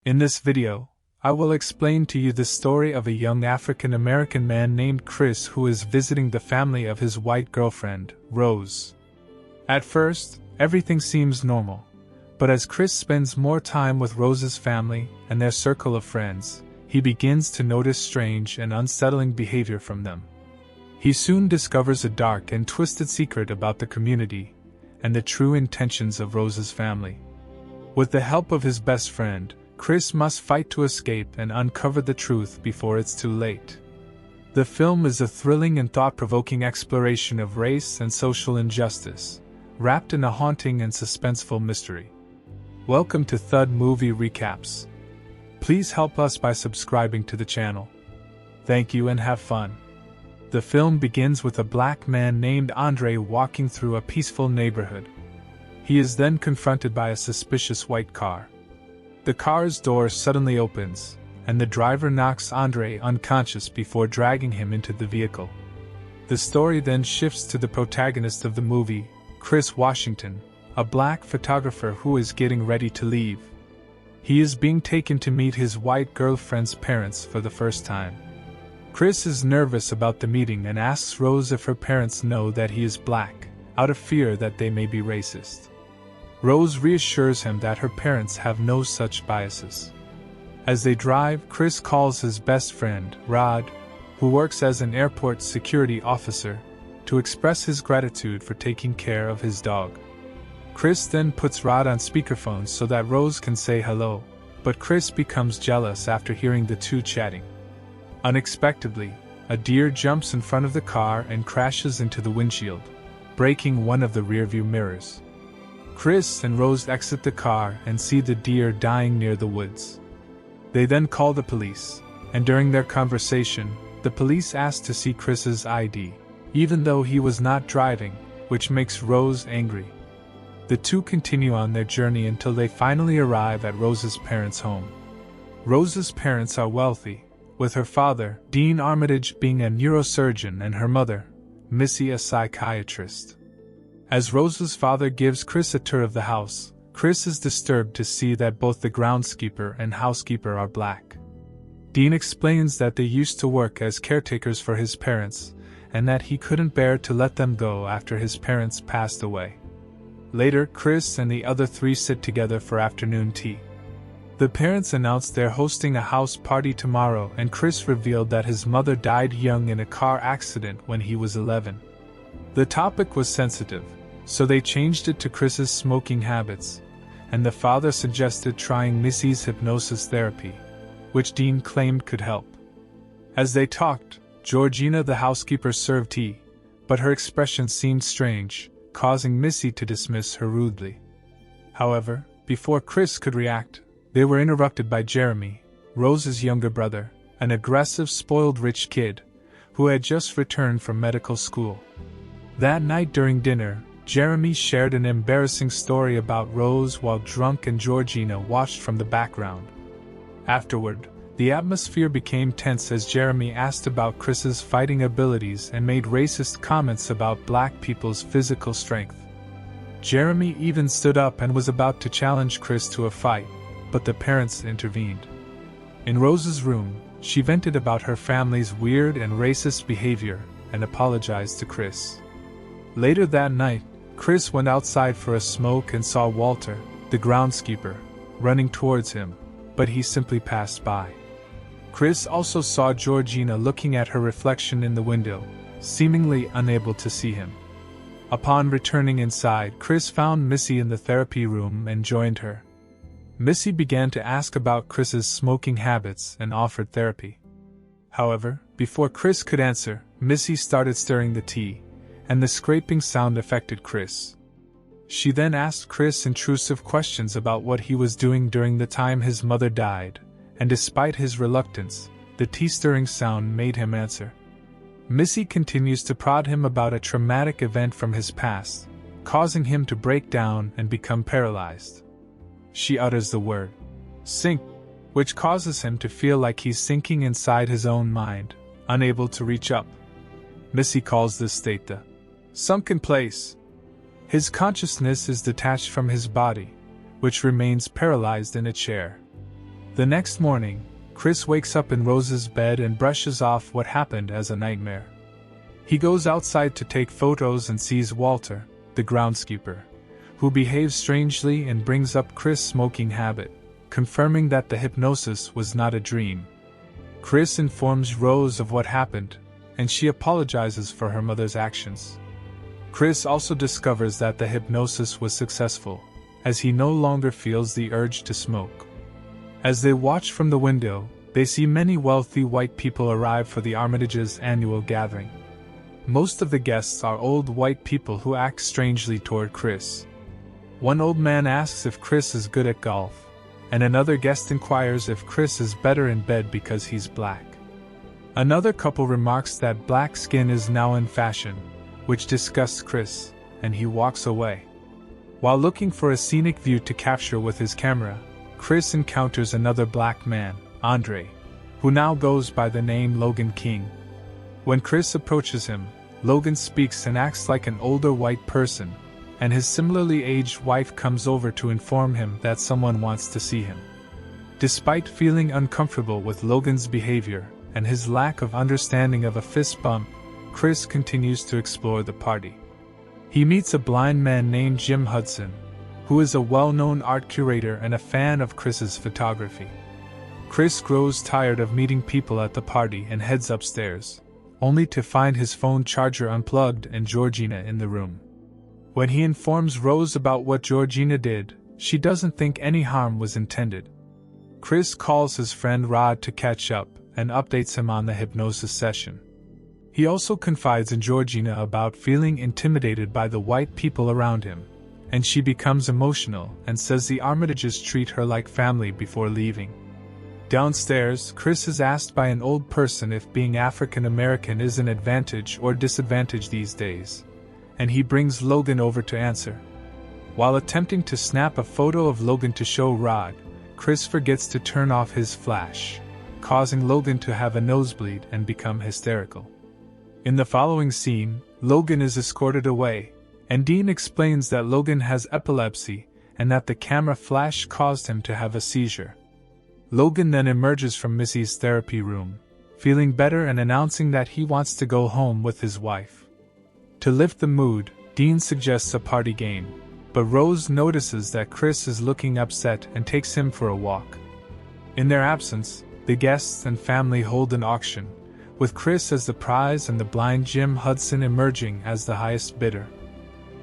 In this video, I will explain to you the story of a young African American man named Chris who is visiting the family of his white girlfriend, Rose. At first, everything seems normal, but as Chris spends more time with Rose's family and their circle of friends, he begins to notice strange and unsettling behavior from them. He soon discovers a dark and twisted secret about the community and the true intentions of Rose's family. With the help of his best friend, Chris must fight to escape and uncover the truth before it's too late. The film is a thrilling and thought-provoking exploration of race and social injustice, wrapped in a haunting and suspenseful mystery. Welcome to Thud Movie Recaps. Please help us by subscribing to the channel. Thank you and have fun. The film begins with a black man named Andre walking through a peaceful neighborhood. He is then confronted by a suspicious white car. The car's door suddenly opens, and the driver knocks Andre unconscious before dragging him into the vehicle. The story then shifts to the protagonist of the movie, Chris Washington, a black photographer who is getting ready to leave. He is being taken to meet his white girlfriend's parents for the first time. Chris is nervous about the meeting and asks Rose if her parents know that he is black, out of fear that they may be racist. Rose reassures him that her parents have no such biases. As they drive, Chris calls his best friend, Rod, who works as an airport security officer, to express his gratitude for taking care of his dog. Chris then puts Rod on speakerphone so that Rose can say hello, but Chris becomes jealous after hearing the two chatting. Unexpectedly, a deer jumps in front of the car and crashes into the windshield, breaking one of the rearview mirrors. Chris and Rose exit the car and see the deer dying near the woods. They then call the police, and during their conversation, the police ask to see Chris's ID, even though he was not driving, which makes Rose angry. The two continue on their journey until they finally arrive at Rose's parents' home. Rose's parents are wealthy, with her father, Dean Armitage, being a neurosurgeon and her mother, Missy, a psychiatrist. As Rose's father gives Chris a tour of the house, Chris is disturbed to see that both the groundskeeper and housekeeper are black. Dean explains that they used to work as caretakers for his parents, and that he couldn't bear to let them go after his parents passed away. Later, Chris and the other three sit together for afternoon tea. The parents announce they're hosting a house party tomorrow, and Chris revealed that his mother died young in a car accident when he was 11. The topic was sensitive, so they changed it to Chris's smoking habits, and the father suggested trying Missy's hypnosis therapy, which Dean claimed could help. As they talked, Georgina the housekeeper served tea, but her expression seemed strange, causing Missy to dismiss her rudely. However, before Chris could react, they were interrupted by Jeremy, Rose's younger brother, an aggressive, spoiled rich kid, who had just returned from medical school. That night during dinner, Jeremy shared an embarrassing story about Rose while drunk and Georgina watched from the background. Afterward, the atmosphere became tense as Jeremy asked about Chris's fighting abilities and made racist comments about black people's physical strength. Jeremy even stood up and was about to challenge Chris to a fight, but the parents intervened. In Rose's room, she vented about her family's weird and racist behavior and apologized to Chris. Later that night, Chris went outside for a smoke and saw Walter, the groundskeeper, running towards him, but he simply passed by. Chris also saw Georgina looking at her reflection in the window, seemingly unable to see him. Upon returning inside, Chris found Missy in the therapy room and joined her. Missy began to ask about Chris's smoking habits and offered therapy. However, before Chris could answer, Missy started stirring the tea, and the scraping sound affected Chris. She then asked Chris intrusive questions about what he was doing during the time his mother died, and despite his reluctance, the tea-stirring sound made him answer. Missy continues to prod him about a traumatic event from his past, causing him to break down and become paralyzed. She utters the word, sink, which causes him to feel like he's sinking inside his own mind, unable to reach up. Missy calls this state the sunken place. His consciousness is detached from his body, which remains paralyzed in a chair. The next morning, Chris wakes up in Rose's bed and brushes off what happened as a nightmare. He goes outside to take photos and sees Walter, the groundskeeper, who behaves strangely and brings up Chris' smoking habit, confirming that the hypnosis was not a dream. Chris informs Rose of what happened, and she apologizes for her mother's actions. Chris also discovers that the hypnosis was successful, as he no longer feels the urge to smoke. As they watch from the window, they see many wealthy white people arrive for the Armitage's annual gathering. Most of the guests are old white people who act strangely toward Chris. One old man asks if Chris is good at golf, and another guest inquires if Chris is better in bed because he's black. Another couple remarks that black skin is now in fashion, which disgusts Chris, and he walks away. While looking for a scenic view to capture with his camera, Chris encounters another black man, Andre, who now goes by the name Logan King. When Chris approaches him, Logan speaks and acts like an older white person, and his similarly aged wife comes over to inform him that someone wants to see him. Despite feeling uncomfortable with Logan's behavior and his lack of understanding of a fist bump, Chris continues to explore the party. He meets a blind man named Jim Hudson, who is a well-known art curator and a fan of Chris's photography. Chris grows tired of meeting people at the party and heads upstairs, only to find his phone charger unplugged and Georgina in the room. When he informs Rose about what Georgina did, she doesn't think any harm was intended. Chris calls his friend Rod to catch up and updates him on the hypnosis session. He also confides in Georgina about feeling intimidated by the white people around him, and she becomes emotional and says the Armitages treat her like family before leaving. Downstairs, Chris is asked by an old person if being African American is an advantage or disadvantage these days, and he brings Logan over to answer. While attempting to snap a photo of Logan to show Rod, Chris forgets to turn off his flash, causing Logan to have a nosebleed and become hysterical. In the following scene, Logan is escorted away, and Dean explains that Logan has epilepsy and that the camera flash caused him to have a seizure. Logan then emerges from Missy's therapy room, feeling better and announcing that he wants to go home with his wife. To lift the mood, Dean suggests a party game, but Rose notices that Chris is looking upset and takes him for a walk. In their absence, the guests and family hold an auction, with Chris as the prize and the blind Jim Hudson emerging as the highest bidder.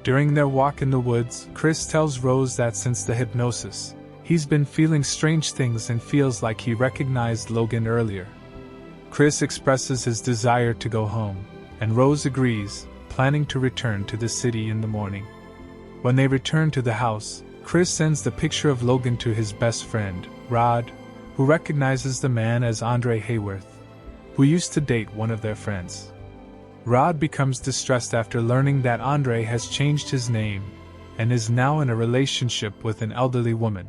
During their walk in the woods, Chris tells Rose that since the hypnosis, he's been feeling strange things and feels like he recognized Logan earlier. Chris expresses his desire to go home, and Rose agrees, planning to return to the city in the morning. When they return to the house, Chris sends the picture of Logan to his best friend, Rod, who recognizes the man as Andre Hayworth, who used to date one of their friends. Rod becomes distressed after learning that Andre has changed his name and is now in a relationship with an elderly woman,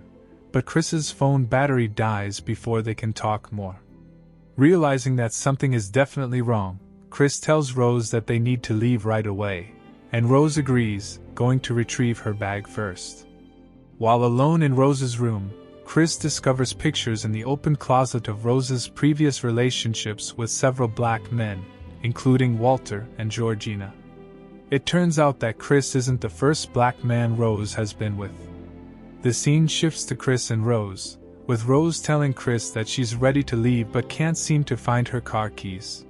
but Chris's phone battery dies before they can talk more. Realizing that something is definitely wrong, Chris tells Rose that they need to leave right away, and Rose agrees, going to retrieve her bag first. While alone in Rose's room, Chris discovers pictures in the open closet of Rose's previous relationships with several black men, including Walter and Georgina. It turns out that Chris isn't the first black man Rose has been with. The scene shifts to Chris and Rose, with Rose telling Chris that she's ready to leave but can't seem to find her car keys.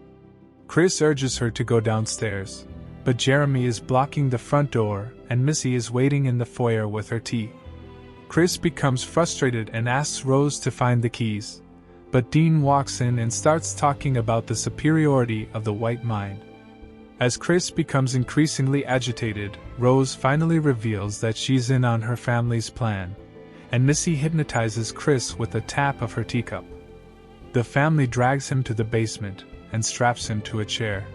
Chris urges her to go downstairs, but Jeremy is blocking the front door and Missy is waiting in the foyer with her tea. Chris becomes frustrated and asks Rose to find the keys, but Dean walks in and starts talking about the superiority of the white mind. As Chris becomes increasingly agitated, Rose finally reveals that she's in on her family's plan, and Missy hypnotizes Chris with a tap of her teacup. The family drags him to the basement and straps him to a chair.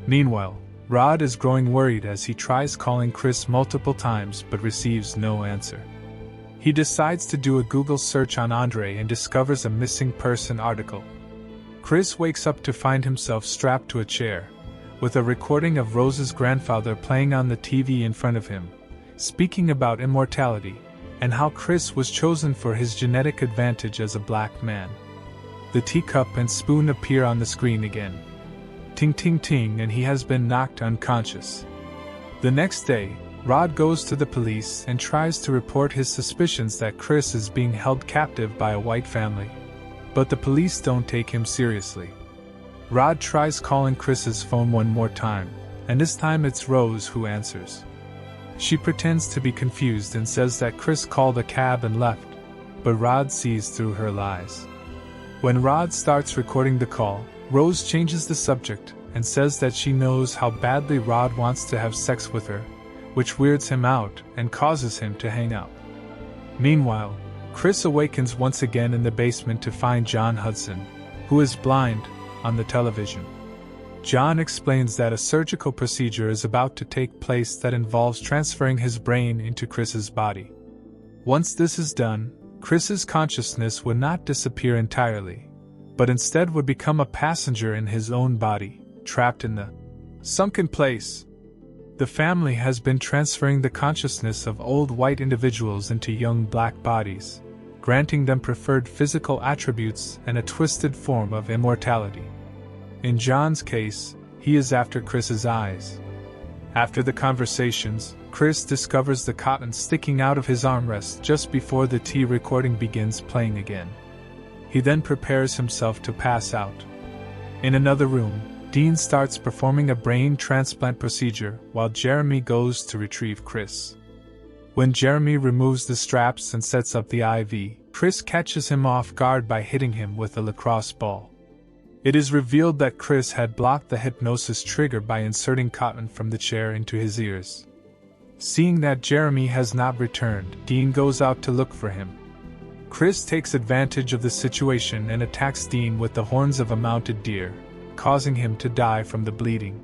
Meanwhile, Rod is growing worried as he tries calling Chris multiple times but receives no answer. He decides to do a Google search on Andre and discovers a missing person article. Chris wakes up to find himself strapped to a chair, with a recording of Rose's grandfather playing on the TV in front of him, speaking about immortality, and how Chris was chosen for his genetic advantage as a black man. The teacup and spoon appear on the screen again. Ting ting ting, and he has been knocked unconscious. The next day, Rod goes to the police and tries to report his suspicions that Chris is being held captive by a white family. But the police don't take him seriously. Rod tries calling Chris's phone one more time, and this time it's Rose who answers. She pretends to be confused and says that Chris called a cab and left, but Rod sees through her lies. When Rod starts recording the call, Rose changes the subject and says that she knows how badly Rod wants to have sex with her, which weirds him out and causes him to hang up. Meanwhile, Chris awakens once again in the basement to find John Hudson, who is blind, on the television. John explains that a surgical procedure is about to take place that involves transferring his brain into Chris's body. Once this is done, Chris's consciousness would not disappear entirely, but instead would become a passenger in his own body, trapped in the sunken place. The family has been transferring the consciousness of old white individuals into young black bodies, granting them preferred physical attributes and a twisted form of immortality. In John's case, he is after Chris's eyes. After the conversations, Chris discovers the cotton sticking out of his armrest just before the T recording begins playing again. He then prepares himself to pass out. In another room, Dean starts performing a brain transplant procedure while Jeremy goes to retrieve Chris. When Jeremy removes the straps and sets up the IV, Chris catches him off guard by hitting him with a lacrosse ball. It is revealed that Chris had blocked the hypnosis trigger by inserting cotton from the chair into his ears. Seeing that Jeremy has not returned, Dean goes out to look for him. Chris takes advantage of the situation and attacks Dean with the horns of a mounted deer, causing him to die from the bleeding.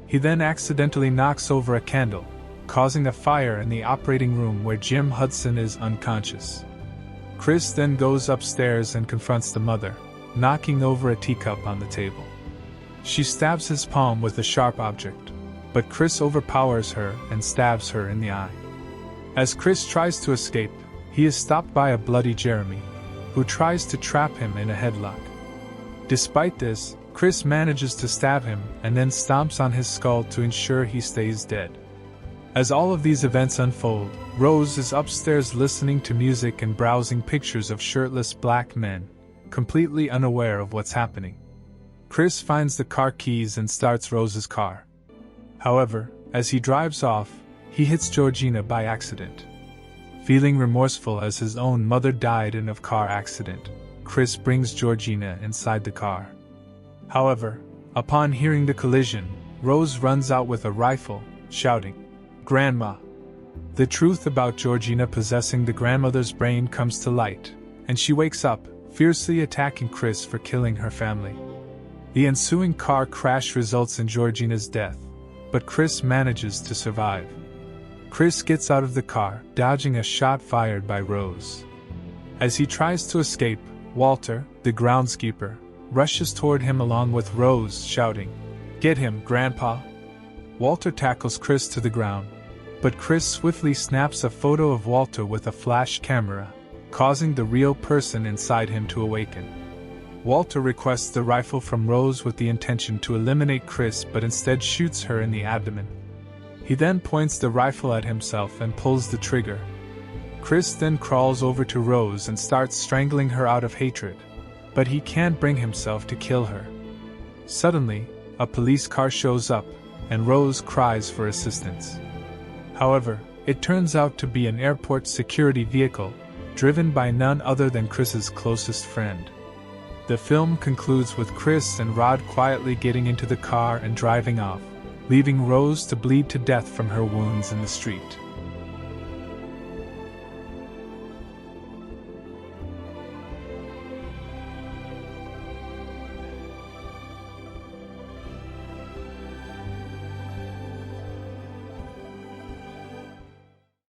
He then accidentally knocks over a candle, causing a fire in the operating room where Jim Hudson is unconscious. Chris then goes upstairs and confronts the mother, knocking over a teacup on the table. She stabs his palm with a sharp object, but Chris overpowers her and stabs her in the eye. As Chris tries to escape, he is stopped by a bloody Jeremy, who tries to trap him in a headlock. Despite this, Chris manages to stab him and then stomps on his skull to ensure he stays dead. As all of these events unfold, Rose is upstairs listening to music and browsing pictures of shirtless black men, completely unaware of what's happening. Chris finds the car keys and starts Rose's car. However, as he drives off, he hits Georgina by accident. Feeling remorseful as his own mother died in a car accident, Chris brings Georgina inside the car. However, upon hearing the collision, Rose runs out with a rifle, shouting, "Grandma!" The truth about Georgina possessing the grandmother's brain comes to light, and she wakes up, fiercely attacking Chris for killing her family. The ensuing car crash results in Georgina's death, but Chris manages to survive. Chris gets out of the car, dodging a shot fired by Rose. As he tries to escape, Walter, the groundskeeper, rushes toward him along with Rose, shouting, "Get him, Grandpa!" Walter tackles Chris to the ground, but Chris swiftly snaps a photo of Walter with a flash camera, causing the real person inside him to awaken. Walter requests the rifle from Rose with the intention to eliminate Chris, but instead shoots her in the abdomen. He then points the rifle at himself and pulls the trigger. Chris then crawls over to Rose and starts strangling her out of hatred, but he can't bring himself to kill her. Suddenly, a police car shows up, and Rose cries for assistance. However, it turns out to be an airport security vehicle, driven by none other than Chris's closest friend. The film concludes with Chris and Rod quietly getting into the car and driving off, leaving Rose to bleed to death from her wounds in the street.